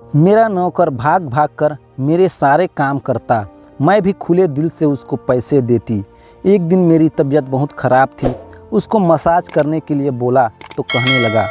मेरा नौकर भाग भाग कर मेरे सारे काम करता, मैं भी खुले दिल से उसको पैसे देती। एक दिन मेरी तबीयत बहुत ख़राब थी, उसको मसाज करने के लिए बोला तो कहने लगा,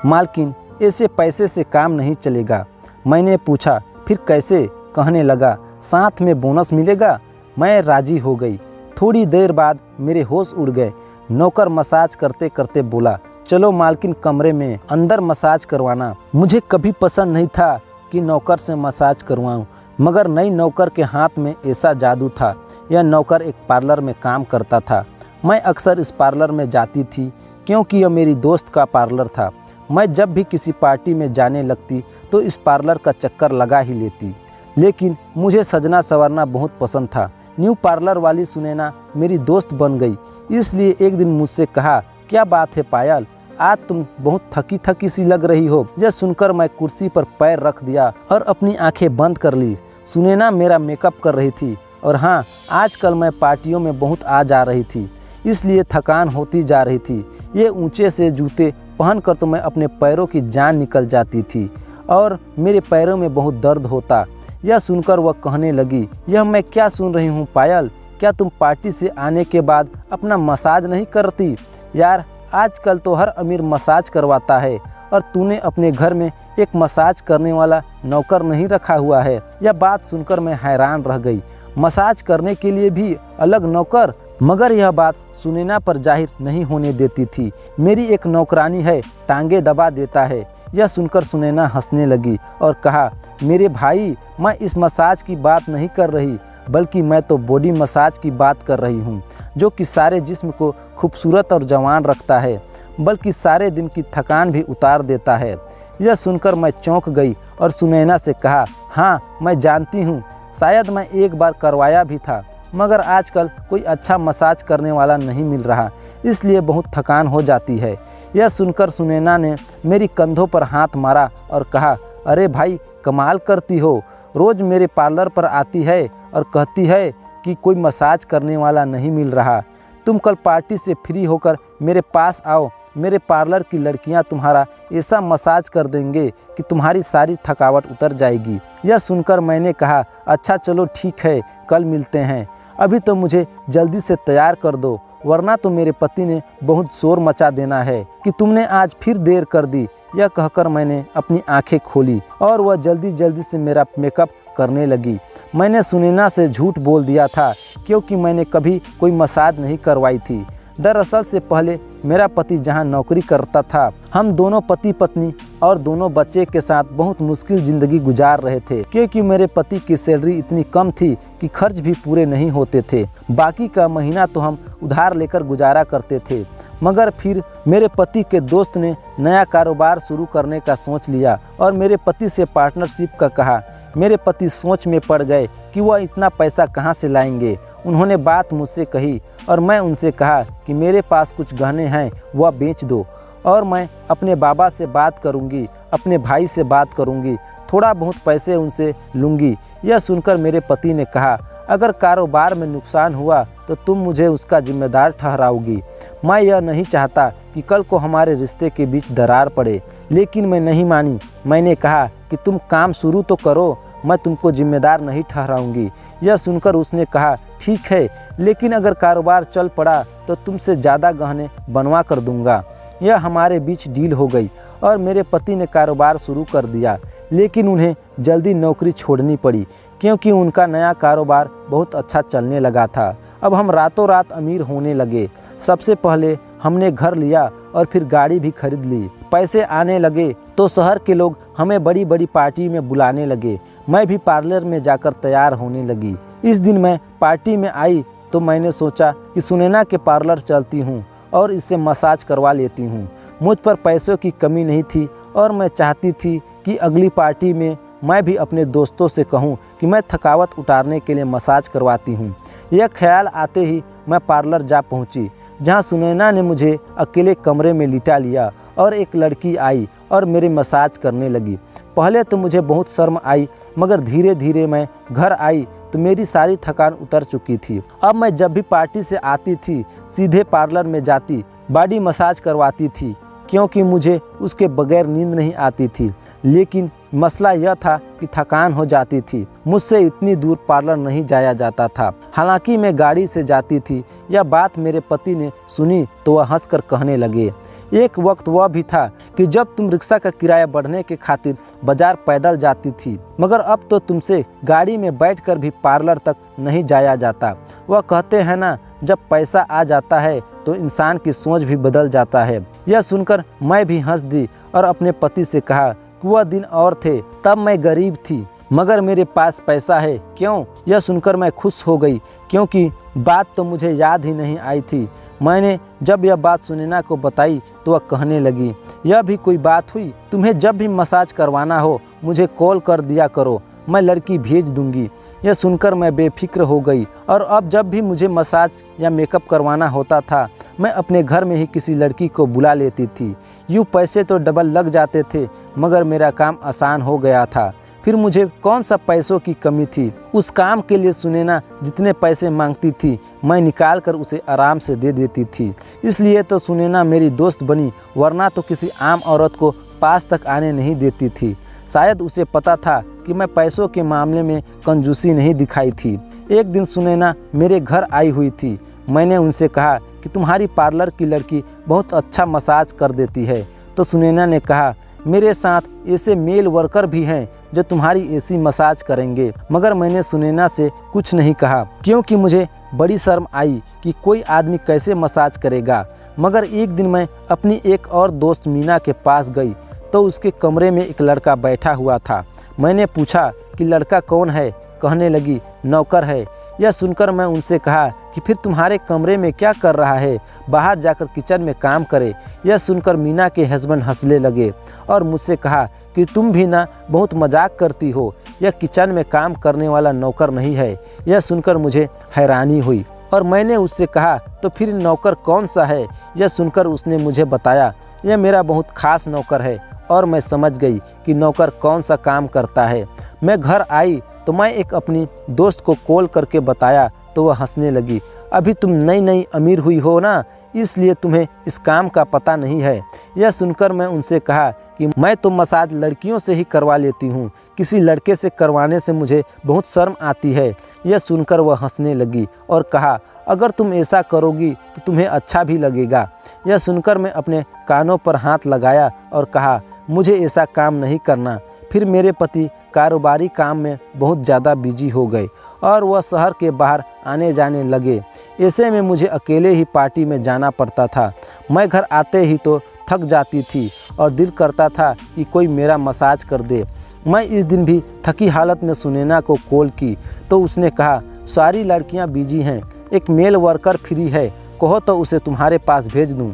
मालकिन ऐसे पैसे से काम नहीं चलेगा। मैंने पूछा फिर कैसे? कहने लगा, साथ में बोनस मिलेगा। मैं राज़ी हो गई। थोड़ी देर बाद मेरे होश उड़ गए। नौकर मसाज करते करते बोला, चलो मालकिन कमरे में अंदर मसाज करवाना। मुझे कभी पसंद नहीं था कि नौकर से मसाज करवाऊं, मगर नई नौकर के हाथ में ऐसा जादू था। यह नौकर एक पार्लर में काम करता था। मैं अक्सर इस पार्लर में जाती थी क्योंकि यह मेरी दोस्त का पार्लर था। मैं जब भी किसी पार्टी में जाने लगती तो इस पार्लर का चक्कर लगा ही लेती। लेकिन मुझे सजना संवरना बहुत पसंद था। न्यू पार्लर वाली सुनैना मेरी दोस्त बन गई। इसलिए एक दिन मुझसे कहा, क्या बात है पायल, आज तुम बहुत थकी थकी सी लग रही हो। यह सुनकर मैं कुर्सी पर पैर रख दिया और अपनी आंखें बंद कर ली। सुनैना मेरा मेकअप कर रही थी और हाँ, आजकल मैं पार्टियों में बहुत आ जा रही थी, इसलिए थकान होती जा रही थी। ये ऊंचे से जूते पहनकर तो मैं अपने पैरों की जान निकल जाती थी और मेरे पैरों में बहुत दर्द होता। यह सुनकर वह कहने लगी, यह मैं क्या सुन रही हूँ पायल, क्या तुम पार्टी से आने के बाद अपना मसाज नहीं करती? यार, आजकल तो हर अमीर मसाज करवाता है और तूने अपने घर में एक मसाज करने वाला नौकर नहीं रखा हुआ है। यह बात सुनकर मैं हैरान रह गई। मसाज करने के लिए भी अलग नौकर? मगर यह बात सुनैना पर जाहिर नहीं होने देती थी। मेरी एक नौकरानी है, टांगे दबा देता है। यह सुनकर सुनैना हंसने लगी और कहा, मेरे भाई, मैं इस मसाज की बात नहीं कर रही, बल्कि मैं तो बॉडी मसाज की बात कर रही हूँ, जो कि सारे जिस्म को खूबसूरत और जवान रखता है, बल्कि सारे दिन की थकान भी उतार देता है। यह सुनकर मैं चौंक गई और सुनैना से कहा, हाँ मैं जानती हूँ, शायद मैं एक बार करवाया भी था, मगर आजकल कोई अच्छा मसाज करने वाला नहीं मिल रहा, इसलिए बहुत थकान हो जाती है। यह सुनकर सुनैना ने मेरी कंधों पर हाथ मारा और कहा, अरे भाई, कमाल करती हो, रोज़ मेरे पार्लर पर आती है और कहती है कि कोई मसाज करने वाला नहीं मिल रहा। तुम कल पार्टी से फ्री होकर मेरे पास आओ, मेरे पार्लर की लड़कियां तुम्हारा ऐसा मसाज कर देंगे कि तुम्हारी सारी थकावट उतर जाएगी। यह सुनकर मैंने कहा, अच्छा चलो ठीक है, कल मिलते हैं। अभी तो मुझे जल्दी से तैयार कर दो, वरना तो मेरे पति ने बहुत शोर मचा देना है कि तुमने आज फिर देर कर दी। यह कहकर मैंने अपनी आंखें खोली और वह जल्दी जल्दी से मेरा मेकअप करने लगी। मैंने सुनैना से झूठ बोल दिया था क्योंकि मैंने कभी कोई मसाज नहीं करवाई थी। दरअसल से पहले मेरा पति जहां नौकरी करता था, हम दोनों पति पत्नी और दोनों बच्चे के साथ बहुत मुश्किल ज़िंदगी गुजार रहे थे, क्योंकि मेरे पति की सैलरी इतनी कम थी कि खर्च भी पूरे नहीं होते थे। बाकी का महीना तो हम उधार लेकर गुजारा करते थे। मगर फिर मेरे पति के दोस्त ने नया कारोबार शुरू करने का सोच लिया और मेरे पति से पार्टनरशिप का कहा। मेरे पति सोच में पड़ गए कि वह इतना पैसा कहाँ से लाएंगे। उन्होंने बात मुझसे कही और मैं उनसे कहा कि मेरे पास कुछ गहने हैं, वह बेच दो और मैं अपने बाबा से बात करूंगी, अपने भाई से बात करूंगी, थोड़ा बहुत पैसे उनसे लूंगी। यह सुनकर मेरे पति ने कहा, अगर कारोबार में नुकसान हुआ तो तुम मुझे उसका जिम्मेदार ठहराओगी। मैं यह नहीं चाहता कि कल को हमारे रिश्ते के बीच दरार पड़े। लेकिन मैं नहीं मानी। मैंने कहा कि तुम काम शुरू तो करो, मैं तुमको जिम्मेदार नहीं ठहराऊंगी। यह सुनकर उसने कहा, ठीक है, लेकिन अगर कारोबार चल पड़ा तो तुमसे ज़्यादा गहने बनवा कर दूंगा। यह हमारे बीच डील हो गई और मेरे पति ने कारोबार शुरू कर दिया। लेकिन उन्हें जल्दी नौकरी छोड़नी पड़ी क्योंकि उनका नया कारोबार बहुत अच्छा चलने लगा था। अब हम रातों रात अमीर होने लगे। सबसे पहले हमने घर लिया और फिर गाड़ी भी खरीद ली। पैसे आने लगे तो शहर के लोग हमें बड़ी बड़ी पार्टी में बुलाने लगे। मैं भी पार्लर में जाकर तैयार होने लगी। इस दिन मैं पार्टी में आई तो मैंने सोचा कि सुनैना के पार्लर चलती हूँ और इससे मसाज करवा लेती हूँ। मुझ पर पैसों की कमी नहीं थी और मैं चाहती थी कि अगली पार्टी में मैं भी अपने दोस्तों से कहूं कि मैं थकावट उतारने के लिए मसाज करवाती हूं। यह ख्याल आते ही मैं पार्लर जा पहुंची, जहां सुनैना ने मुझे अकेले कमरे में लिटा लिया और एक लड़की आई और मेरे मसाज करने लगी। पहले तो मुझे बहुत शर्म आई, मगर धीरे धीरे मैं घर आई तो मेरी सारी थकान उतर चुकी थी। अब मैं जब भी पार्टी से आती थी सीधे पार्लर में जाती, बॉडी मसाज करवाती थी, क्योंकि मुझे उसके बगैर नींद नहीं आती थी। लेकिन मसला यह था कि थकान हो जाती थी। मुझसे इतनी दूर पार्लर नहीं जाया जाता था। हालांकि मैं गाड़ी से जाती थी। यह बात मेरे पति ने सुनी तो वह हंसकर कहने लगे, एक वक्त वह भी था कि जब तुम रिक्शा का किराया बढ़ने के खातिर बाजार पैदल जाती थी, मगर अब तो तुमसे गाड़ी में बैठकर भी पार्लर तक नहीं जाया जाता। वह कहते हैं ना, जब पैसा आ जाता है तो इंसान की सोच भी बदल जाता है। यह सुनकर मैं भी हंस दी और अपने पति से कहा कि वह दिन और थे, तब मैं गरीब थी मगर मेरे पास पैसा है। क्यों? यह सुनकर मैं खुश हो गई, क्योंकि बात तो मुझे याद ही नहीं आई थी। मैंने जब यह बात सुनैना को बताई तो वह कहने लगी, यह भी कोई बात हुई? तुम्हें जब भी मसाज करवाना हो मुझे कॉल कर दिया करो, मैं लड़की भेज दूंगी। यह सुनकर मैं बेफिक्र हो गई और अब जब भी मुझे मसाज या मेकअप करवाना होता था मैं अपने घर में ही किसी लड़की को बुला लेती थी। यूँ पैसे तो डबल लग जाते थे मगर मेरा काम आसान हो गया था। फिर मुझे कौन सा पैसों की कमी थी। उस काम के लिए सुनैना जितने पैसे मांगती थी मैं निकाल कर उसे आराम से दे देती थी। इसलिए तो सुनैना मेरी दोस्त बनी, वरना तो किसी आम औरत को पास तक आने नहीं देती थी। शायद उसे पता था कि मैं पैसों के मामले में कंजूसी नहीं दिखाई थी। एक दिन सुनैना मेरे घर आई हुई थी। मैंने उनसे कहा कि तुम्हारी पार्लर की लड़की बहुत अच्छा मसाज कर देती है। तो सुनैना ने कहा, मेरे साथ ऐसे मेल वर्कर भी हैं जो तुम्हारी ऐसी मसाज करेंगे। मगर मैंने सुनैना से कुछ नहीं कहा, क्योंकि मुझे बड़ी शर्म आई कि कोई आदमी कैसे मसाज करेगा। मगर एक दिन मैं अपनी एक और दोस्त मीना के पास गई तो उसके कमरे में एक लड़का बैठा हुआ था। मैंने पूछा कि लड़का कौन है? कहने लगी, नौकर है। यह सुनकर मैं उनसे कहा कि फिर तुम्हारे कमरे में क्या कर रहा है? बाहर जाकर किचन में काम करे। यह सुनकर मीना के हस्बैंड हंसने लगे और मुझसे कहा कि तुम भी ना बहुत मजाक करती हो, यह किचन में काम करने वाला नौकर नहीं है। यह सुनकर मुझे हैरानी हुई और मैंने उससे कहा, तो फिर नौकर कौन सा है? यह सुनकर उसने मुझे बताया, यह मेरा बहुत खास नौकर है। और मैं समझ गई कि नौकर कौन सा काम करता है। मैं घर आई तो मैं एक अपनी दोस्त को कॉल करके बताया तो वह हंसने लगी, अभी तुम नई नई अमीर हुई हो ना, इसलिए तुम्हें इस काम का पता नहीं है। यह सुनकर मैं उनसे कहा कि मैं तो मसाज लड़कियों से ही करवा लेती हूँ, किसी लड़के से करवाने से मुझे बहुत शर्म आती है। यह सुनकर वह हंसने लगी और कहा, अगर तुम ऐसा करोगी तो तुम्हें अच्छा भी लगेगा। यह सुनकर मैं अपने कानों पर हाथ लगाया और कहा, मुझे ऐसा काम नहीं करना। फिर मेरे पति कारोबारी काम में बहुत ज़्यादा बिजी हो गए और वह शहर के बाहर आने जाने लगे। ऐसे में मुझे अकेले ही पार्टी में जाना पड़ता था। मैं घर आते ही तो थक जाती थी और दिल करता था कि कोई मेरा मसाज कर दे। मैं इस दिन भी थकी हालत में सुनैना को कॉल की तो उसने कहा, सारी लड़कियां बिजी हैं, एक मेल वर्कर फ्री है, कहो तो उसे तुम्हारे पास भेज दूं।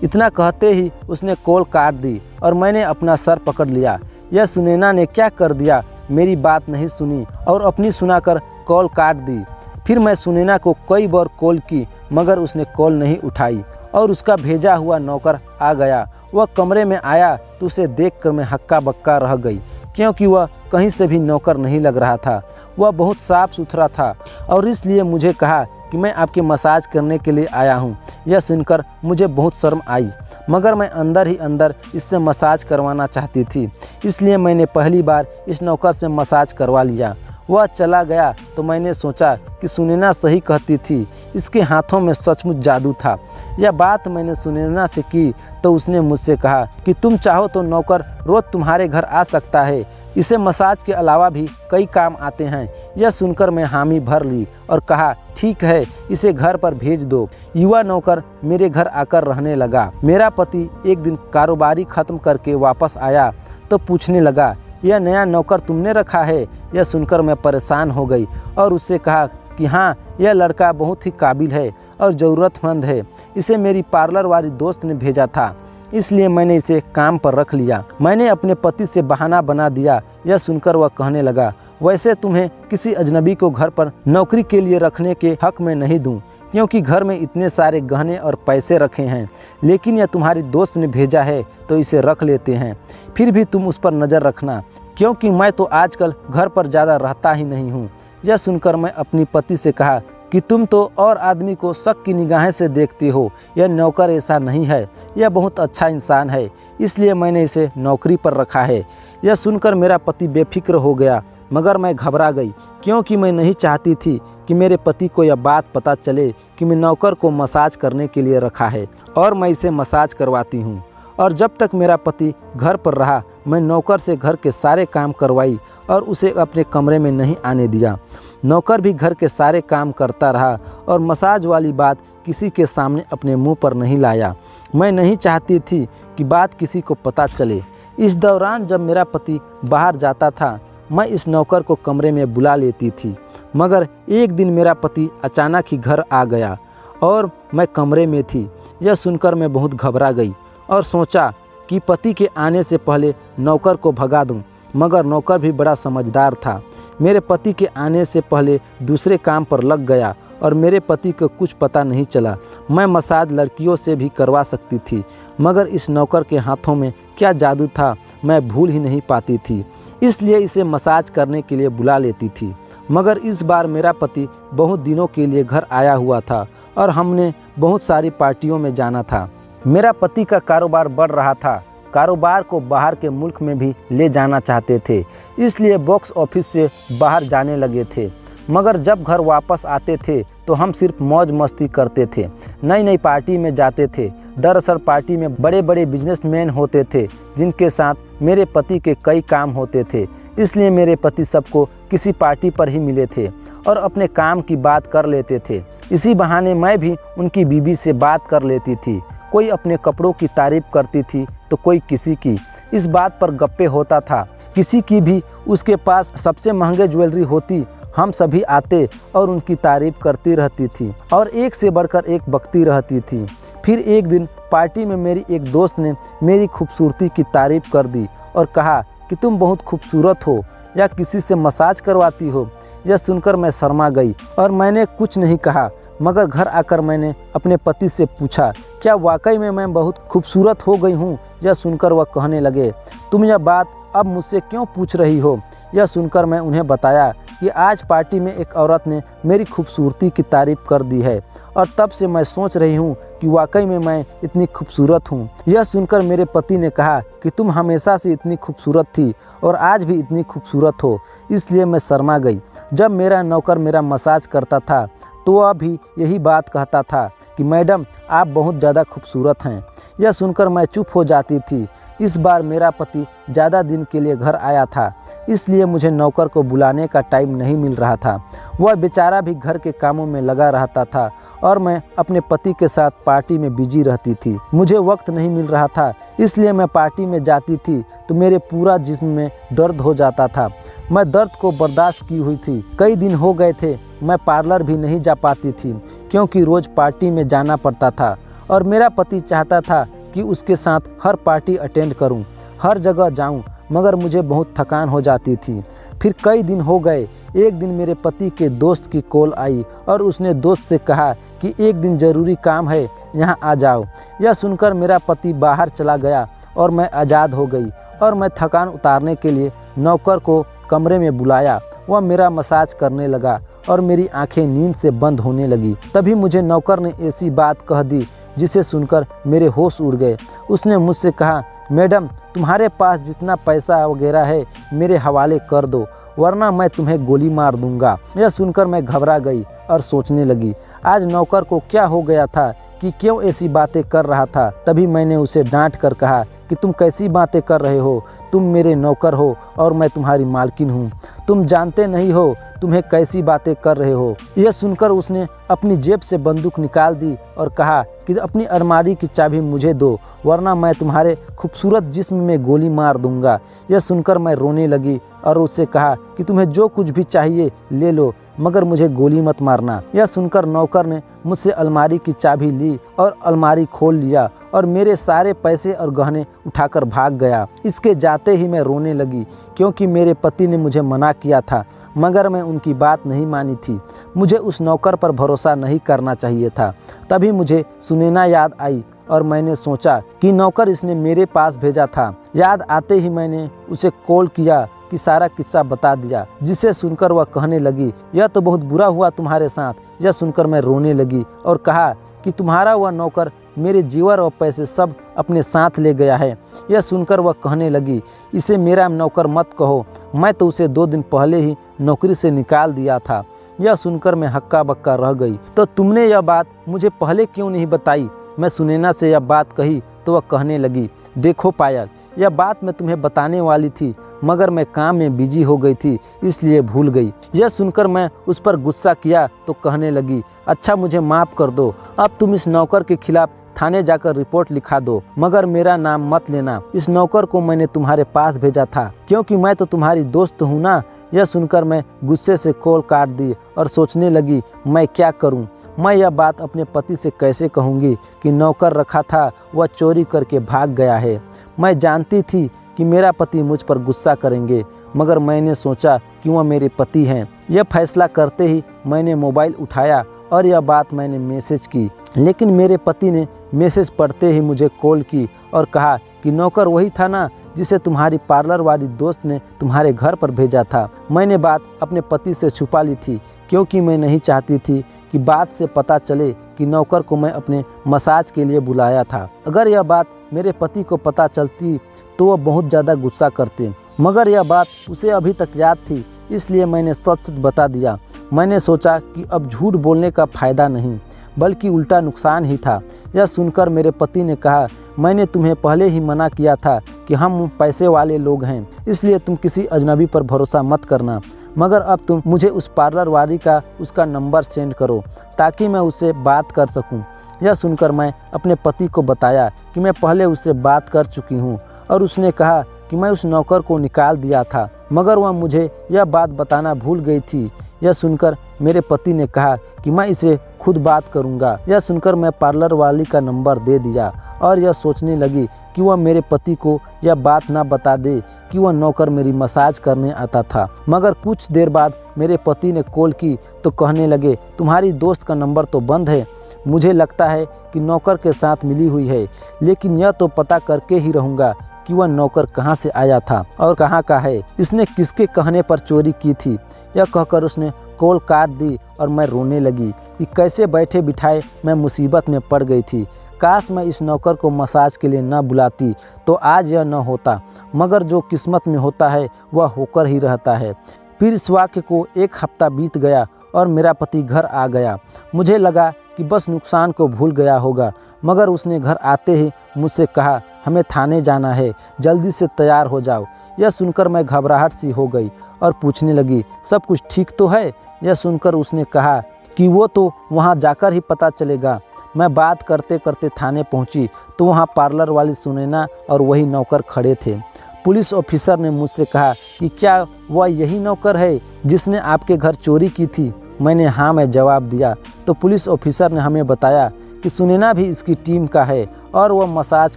इतना कहते ही उसने कॉल काट दी और मैंने अपना सर पकड़ लिया। यह सुनैना ने क्या कर दिया, मेरी बात नहीं सुनी और अपनी सुनाकर कॉल काट दी। फिर मैं सुनैना को कई बार कॉल की मगर उसने कॉल नहीं उठाई और उसका भेजा हुआ नौकर आ गया। वह कमरे में आया तो उसे देखकर मैं हक्का बक्का रह गई, क्योंकि वह कहीं से भी नौकर नहीं लग रहा था। वह बहुत साफ सुथरा था और इसलिए मुझे कहा कि मैं आपके मसाज करने के लिए आया हूँ। यह सुनकर मुझे बहुत शर्म आई, मगर मैं अंदर ही अंदर इससे मसाज करवाना चाहती थी, इसलिए मैंने पहली बार इस नौकर से मसाज करवा लिया। वह चला गया तो मैंने सोचा कि सुनैना सही कहती थी, इसके हाथों में सचमुच जादू था। यह बात मैंने सुनैना से की तो उसने मुझसे कहा कि तुम चाहो तो नौकर रोज़ तुम्हारे घर आ सकता है, इसे मसाज के अलावा भी कई काम आते हैं। यह सुनकर मैं हामी भर ली और कहा, ठीक है, इसे घर पर भेज दो। युवा नौकर मेरे घर आकर रहने लगा। मेरा पति एक दिन कारोबारी ख़त्म करके वापस आया तो पूछने लगा, यह नया नौकर तुमने रखा है? यह सुनकर मैं परेशान हो गई और उससे कहा कि हाँ, यह लड़का बहुत ही काबिल है और ज़रूरतमंद है, इसे मेरी पार्लर वाली दोस्त ने भेजा था, इसलिए मैंने इसे काम पर रख लिया। मैंने अपने पति से बहाना बना दिया। यह सुनकर वह कहने लगा, वैसे तुम्हें किसी अजनबी को घर पर नौकरी के लिए रखने के हक में नहीं दूं, क्योंकि घर में इतने सारे गहने और पैसे रखे हैं, लेकिन यह तुम्हारी दोस्त ने भेजा है तो इसे रख लेते हैं। फिर भी तुम उस पर नज़र रखना, क्योंकि मैं तो आजकल घर पर ज़्यादा रहता ही नहीं हूँ। यह सुनकर मैं अपनी पति से कहा, कि तुम तो और आदमी को शक की निगाहें से देखती हो। यह नौकर ऐसा नहीं है, यह बहुत अच्छा इंसान है, इसलिए मैंने इसे नौकरी पर रखा है। यह सुनकर मेरा पति बेफिक्र हो गया, मगर मैं घबरा गई, क्योंकि मैं नहीं चाहती थी कि मेरे पति को यह बात पता चले कि मैं नौकर को मसाज करने के लिए रखा है और मैं इसे मसाज करवाती हूँ। और जब तक मेरा पति घर पर रहा, मैं नौकर से घर के सारे काम करवाई और उसे अपने कमरे में नहीं आने दिया। नौकर भी घर के सारे काम करता रहा और मसाज वाली बात किसी के सामने अपने मुंह पर नहीं लाया। मैं नहीं चाहती थी कि बात किसी को पता चले। इस दौरान जब मेरा पति बाहर जाता था, मैं इस नौकर को कमरे में बुला लेती थी। मगर एक दिन मेरा पति अचानक ही घर आ गया और मैं कमरे में थी। यह सुनकर मैं बहुत घबरा गई और सोचा कि पति के आने से पहले नौकर को भगा दूं, मगर नौकर भी बड़ा समझदार था। मेरे पति के आने से पहले दूसरे काम पर लग गया और मेरे पति को कुछ पता नहीं चला। मैं मसाज लड़कियों से भी करवा सकती थी, मगर इस नौकर के हाथों में क्या जादू था, मैं भूल ही नहीं पाती थी। इसलिए इसे मसाज करने के लिए बुला लेती थी। मगर इस बार मेरा पति बहुत दिनों के लिए घर आया हुआ था और हमने बहुत सारी पार्टियों में जाना था। मेरा पति का कारोबार बढ़ रहा था, कारोबार को बाहर के मुल्क में भी ले जाना चाहते थे, इसलिए बॉक्स ऑफिस से बाहर जाने लगे थे। मगर जब घर वापस आते थे तो हम सिर्फ मौज मस्ती करते थे, नई नई पार्टी में जाते थे। दरअसल पार्टी में बड़े बड़े बिजनेसमैन होते थे जिनके साथ मेरे पति के कई काम होते थे, इसलिए मेरे पति सबको किसी पार्टी पर ही मिले थे और अपने काम की बात कर लेते थे। इसी बहाने मैं भी उनकी बीवी से बात कर लेती थी। कोई अपने कपड़ों की तारीफ करती थी तो कोई किसी की। इस बात पर गप्पे होता था। किसी की भी उसके पास सबसे महंगे ज्वेलरी होती, हम सभी आते और उनकी तारीफ करती रहती थी और एक से बढ़कर एक बकती रहती थी। फिर एक दिन पार्टी में मेरी एक दोस्त ने मेरी खूबसूरती की तारीफ कर दी और कहा कि तुम बहुत खूबसूरत हो या किसी से मसाज करवाती हो। यह सुनकर मैं शर्मा गई और मैंने कुछ नहीं कहा। मगर घर आकर मैंने अपने पति से पूछा, क्या वाकई में मैं बहुत खूबसूरत हो गई हूँ? यह सुनकर वह कहने लगे, तुम यह बात अब मुझसे क्यों पूछ रही हो? यह सुनकर मैं उन्हें बताया कि आज पार्टी में एक औरत ने मेरी खूबसूरती की तारीफ कर दी है और तब से मैं सोच रही हूँ कि वाकई में मैं इतनी खूबसूरत हूँ। यह सुनकर मेरे पति ने कहा कि तुम हमेशा से इतनी खूबसूरत थी और आज भी इतनी खूबसूरत हो। इसलिए मैं शर्मा गई। जब मेरा नौकर मेरा मसाज करता था तो वह भी यही बात कहता था कि मैडम आप बहुत ज़्यादा खूबसूरत हैं। यह सुनकर मैं चुप हो जाती थी। इस बार मेरा पति ज़्यादा दिन के लिए घर आया था, इसलिए मुझे नौकर को बुलाने का टाइम नहीं मिल रहा था। वह बेचारा भी घर के कामों में लगा रहता था और मैं अपने पति के साथ पार्टी में बिजी रहती थी। मुझे वक्त नहीं मिल रहा था, इसलिए मैं पार्टी में जाती थी तो मेरे पूरा जिस्म में दर्द हो जाता था। मैं दर्द को बर्दाश्त की हुई थी। कई दिन हो गए थे मैं पार्लर भी नहीं जा पाती थी, क्योंकि रोज़ पार्टी में जाना पड़ता था और मेरा पति चाहता था कि उसके साथ हर पार्टी अटेंड करूं, हर जगह जाऊं, मगर मुझे बहुत थकान हो जाती थी। फिर कई दिन हो गए। एक दिन मेरे पति के दोस्त की कॉल आई और उसने दोस्त से कहा कि एक दिन ज़रूरी काम है, यहाँ आ जाओ। यह सुनकर मेरा पति बाहर चला गया और मैं आज़ाद हो गई और मैं थकान उतारने के लिए नौकर को कमरे में बुलाया। वह मेरा मसाज करने लगा और मेरी आंखें नींद से बंद होने लगी। तभी मुझे नौकर ने ऐसी बात कह दी जिसे सुनकर मेरे होश उड़ गए। उसने मुझसे कहा, मैडम तुम्हारे पास जितना पैसा वगैरह है मेरे हवाले कर दो, वरना मैं तुम्हें गोली मार दूंगा। यह सुनकर मैं घबरा गई और सोचने लगी, आज नौकर को क्या हो गया था कि क्यों ऐसी बातें कर रहा था। तभी मैंने उसे डांट कर कहा कि तुम कैसी बातें कर रहे हो? तुम मेरे नौकर हो और मैं तुम्हारी मालकिन हूँ। तुम जानते नहीं हो तुम्हें कैसी बातें कर रहे हो। यह सुनकर उसने अपनी जेब से बंदूक निकाल दी और कहा कि अपनी अलमारी की चाबी मुझे दो, वरना मैं तुम्हारे खूबसूरत जिस्म में गोली मार दूंगा। यह सुनकर मैं रोने लगी और उससे कहा कि तुम्हें जो कुछ भी चाहिए ले लो, मगर मुझे गोली मत मारना। यह सुनकर नौकर ने मुझसे अलमारी की चाबी ली और अलमारी खोल लिया और मेरे सारे पैसे और गहने उठाकर भाग गया। इसके जाते ही मैं रोने लगी, क्योंकि मेरे पति ने मुझे मना किया था, मगर मैं उनकी बात नहीं मानी थी। मुझे उस नौकर पर भरोसा नहीं करना चाहिए था। तभी मुझे सुनैना याद आई और मैंने सोचा कि नौकर इसने मेरे पास भेजा था। याद आते ही मैंने उसे कॉल किया कि सारा किस्सा बता दिया, जिसे सुनकर वह कहने लगी, यह तो बहुत बुरा हुआ तुम्हारे साथ। यह सुनकर मैं रोने लगी और कहा कि तुम्हारा वह नौकर मेरे जेवर और पैसे सब अपने साथ ले गया है। यह सुनकर वह कहने लगी, इसे मेरा नौकर मत कहो, मैं तो उसे 2 दिन पहले ही नौकरी से निकाल दिया था। यह सुनकर मैं हक्का बक्का रह गई। तो तुमने यह बात मुझे पहले क्यों नहीं बताई? मैं सुनैना से यह बात कही तो वह कहने लगी, देखो पायल, यह बात मैं तुम्हें बताने वाली थी, मगर मैं काम में बिजी हो गई थी, इसलिए भूल गई। यह सुनकर मैं उस पर गुस्सा किया तो कहने लगी, अच्छा मुझे माफ़ कर दो, अब तुम इस नौकर के खिलाफ थाने जाकर रिपोर्ट लिखा दो, मगर मेरा नाम मत लेना। इस नौकर को मैंने तुम्हारे पास भेजा था क्योंकि मैं तो तुम्हारी दोस्त हूँ ना। यह सुनकर मैं गुस्से से कॉल काट दी और सोचने लगी, मैं क्या करूं? मैं यह बात अपने पति से कैसे कहूंगी कि नौकर रखा था वह चोरी करके भाग गया है। मैं जानती थी कि मेरा पति मुझ पर गुस्सा करेंगे, मगर मैंने सोचा कि वह मेरे पति हैं। यह फैसला करते ही मैंने मोबाइल उठाया और यह बात मैंने मैसेज की, लेकिन मेरे पति ने मैसेज पढ़ते ही मुझे कॉल की और कहा कि नौकर वही था ना जिसे तुम्हारी पार्लर वाली दोस्त ने तुम्हारे घर पर भेजा था। मैंने बात अपने पति से छुपा ली थी क्योंकि मैं नहीं चाहती थी कि बात से पता चले कि नौकर को मैं अपने मसाज के लिए बुलाया था। अगर यह बात मेरे पति को पता चलती तो वह बहुत ज़्यादा गुस्सा करते, मगर यह बात उसे अभी तक याद थी, इसलिए मैंने सच सच बता दिया। मैंने सोचा कि अब झूठ बोलने का फ़ायदा नहीं बल्कि उल्टा नुकसान ही था। यह सुनकर मेरे पति ने कहा, मैंने तुम्हें पहले ही मना किया था कि हम पैसे वाले लोग हैं, इसलिए तुम किसी अजनबी पर भरोसा मत करना, मगर अब तुम मुझे उस पार्लर वाली का उसका नंबर सेंड करो ताकि मैं उससे बात कर सकूं। यह सुनकर मैं अपने पति को बताया कि मैं पहले उससे बात कर चुकी हूं और उसने कहा कि मैं उस नौकर को निकाल दिया था, मगर वह मुझे यह बात बताना भूल गई थी। यह सुनकर मेरे पति ने कहा कि मैं इसे खुद बात करूंगा। यह सुनकर मैं पार्लर वाली का नंबर दे दिया और यह सोचने लगी कि वह मेरे पति को यह बात ना बता दे कि वह नौकर मेरी मसाज करने आता था। मगर कुछ देर बाद मेरे पति ने कॉल की तो कहने लगे, तुम्हारी दोस्त का नंबर तो बंद है, मुझे लगता है कि नौकर के साथ मिली हुई है, लेकिन यह तो पता करके ही रहूँगा कि वह नौकर कहाँ से आया था और कहाँ का है, इसने किसके कहने पर चोरी की थी। यह कहकर उसने कॉल काट दी और मैं रोने लगी कि कैसे बैठे बिठाए मैं मुसीबत में पड़ गई थी। काश मैं इस नौकर को मसाज के लिए न बुलाती तो आज यह न होता, मगर जो किस्मत में होता है वह होकर ही रहता है। फिर इस वाक्य को 1 हफ्ता बीत गया और मेरा पति घर आ गया। मुझे लगा कि बस नुकसान को भूल गया होगा, मगर उसने घर आते ही मुझसे कहा, हमें थाने जाना है, जल्दी से तैयार हो जाओ। यह सुनकर मैं घबराहट सी हो गई और पूछने लगी, सब कुछ ठीक तो है? यह सुनकर उसने कहा कि वो तो वहाँ जाकर ही पता चलेगा। मैं बात करते करते थाने पहुँची तो वहाँ पार्लर वाली सुनैना और वही नौकर खड़े थे। पुलिस ऑफिसर ने मुझसे कहा कि क्या वह यही नौकर है जिसने आपके घर चोरी की थी? मैंने हाँ में जवाब दिया तो पुलिस ऑफिसर ने हमें बताया कि सुनैना भी इसकी टीम का है और वह मसाज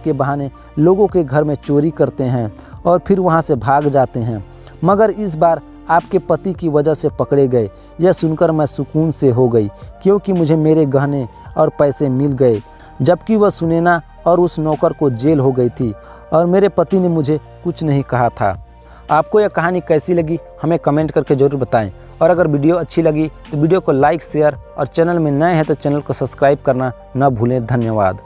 के बहाने लोगों के घर में चोरी करते हैं और फिर वहाँ से भाग जाते हैं, मगर इस बार आपके पति की वजह से पकड़े गए। यह सुनकर मैं सुकून से हो गई क्योंकि मुझे मेरे गहने और पैसे मिल गए, जबकि वह सुनैना और उस नौकर को जेल हो गई थी और मेरे पति ने मुझे कुछ नहीं कहा था। आपको यह कहानी कैसी लगी हमें कमेंट करके ज़रूर बताएं, और अगर वीडियो अच्छी लगी तो वीडियो को लाइक, शेयर और चैनल में नए हैं तो चैनल को सब्सक्राइब करना न भूलें। धन्यवाद।